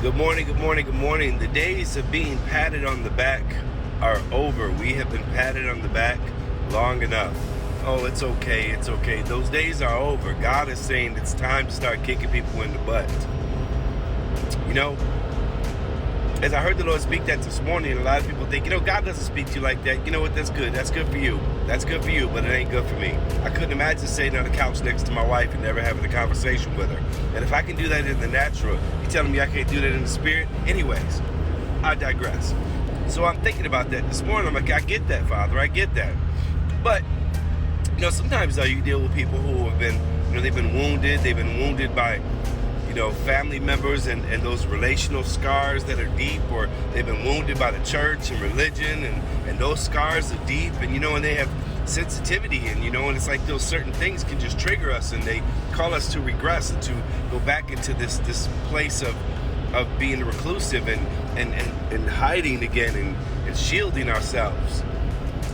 Good morning, good morning, good morning. The days of being patted on the back are over. We have been patted on the back long enough. Oh, it's okay, it's okay. Those days are over. God is saying it's time to start kicking people in the butt. You know, as I heard the Lord speak that this morning, a lot of people think, God doesn't speak to you like that. You know what? That's good. That's good for you. That's good for you, but it ain't good for me. I couldn't imagine sitting on the couch next to my wife and never having a conversation with her. And if I can do that in the natural, you telling me I can't do that in the spirit? Anyways, I digress. So I'm thinking about that this morning. I'm like, I get that, Father. I get that. But, sometimes though you deal with people who have been, they've been wounded. They've been wounded by family members and those relational scars that are deep, or they've been wounded by the church and religion, and those scars are deep, and and they have sensitivity, and and it's like those certain things can just trigger us, and they call us to regress and to go back into this place of being reclusive and hiding again and shielding ourselves.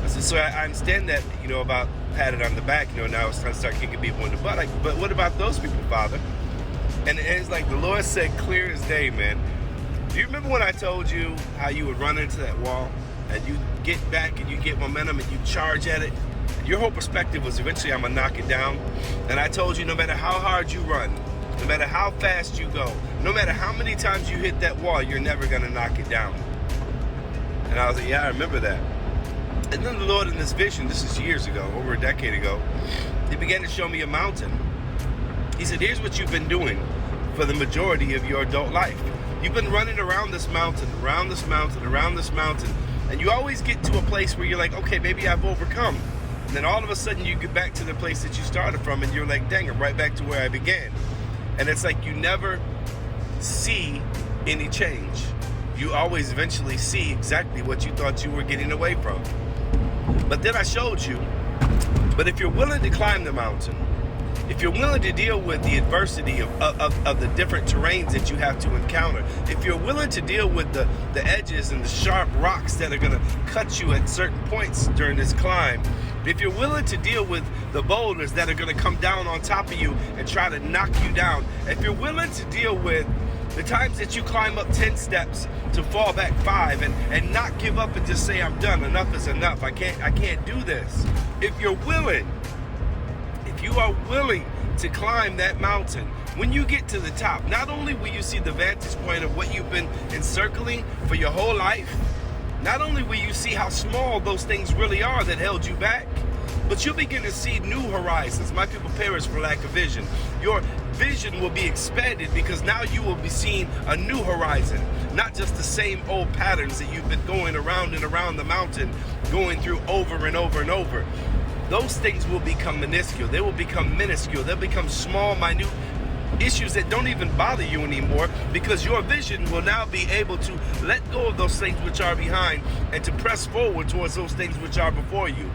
So I understand that, about patted on the back, now it's time to start kicking people in the butt. But what about those people, Father? And it's like the Lord said clear as day, man. Do you remember when I told you how you would run into that wall and you get back and you get momentum and you charge at it? Your whole perspective was eventually I'm going to knock it down. And I told you no matter how hard you run, no matter how fast you go, no matter how many times you hit that wall, you're never going to knock it down. And I was like, yeah, I remember that. And then the Lord in this vision, this is years ago, over a decade ago, He began to show me a mountain. He said, here's what you've been doing for the majority of your adult life. You've been running around this mountain, around this mountain, around this mountain, and you always get to a place where you're like, okay, maybe I've overcome. And then all of a sudden you get back to the place that you started from, and you're like, dang, I'm right back to where I began. And it's like you never see any change. You always eventually see exactly what you thought you were getting away from. But then I showed you, but if you're willing to climb the mountain, if you're willing to deal with the adversity of the different terrains that you have to encounter, if you're willing to deal with the edges and the sharp rocks that are going to cut you at certain points during this climb, if you're willing to deal with the boulders that are going to come down on top of you and try to knock you down, if you're willing to deal with the times that you climb up 10 steps to fall back 5 and not give up and just say, I'm done, enough is enough, I can't do this. If you're willing, if you are willing to climb that mountain, when you get to the top, not only will you see the vantage point of what you've been encircling for your whole life, not only will you see how small those things really are that held you back, but you'll begin to see new horizons. My people perish for lack of vision. Your vision will be expanded because now you will be seeing a new horizon, not just the same old patterns that you've been going around and around the mountain, going through over and over and over. Those things will become minuscule. They will become minuscule. They'll become small, minute issues that don't even bother you anymore, because your vision will now be able to let go of those things which are behind and to press forward towards those things which are before you.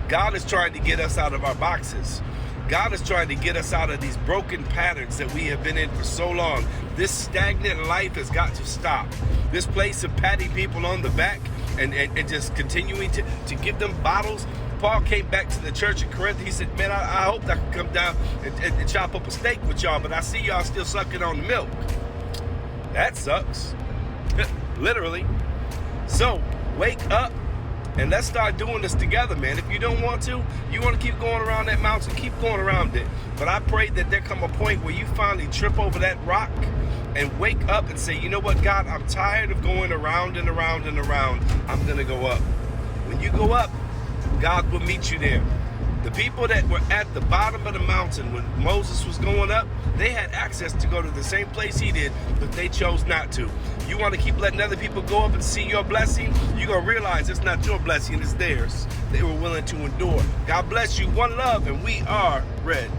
God is trying to get us out of our boxes. God is trying to get us out of these broken patterns that we have been in for so long. This stagnant life has got to stop. This place of patting people on the back and just continuing to give them bottles. Paul came back to the church in Corinth. He said, man, I hope I can come down and chop up a steak with y'all, but I see y'all still sucking on the milk. That sucks. Literally. So, wake up and let's start doing this together, man. If you don't want to, you want to keep going around that mountain, keep going around it. But I pray that there come a point where you finally trip over that rock and wake up and say, you know what, God, I'm tired of going around and around and around. I'm going to go up. When you go up, God will meet you there. The people that were at the bottom of the mountain when Moses was going up, they had access to go to the same place he did, but they chose not to. You want to keep letting other people go up and see your blessing? You're going to realize it's not your blessing, it's theirs. They were willing to endure. God bless you. One love, and we are Red.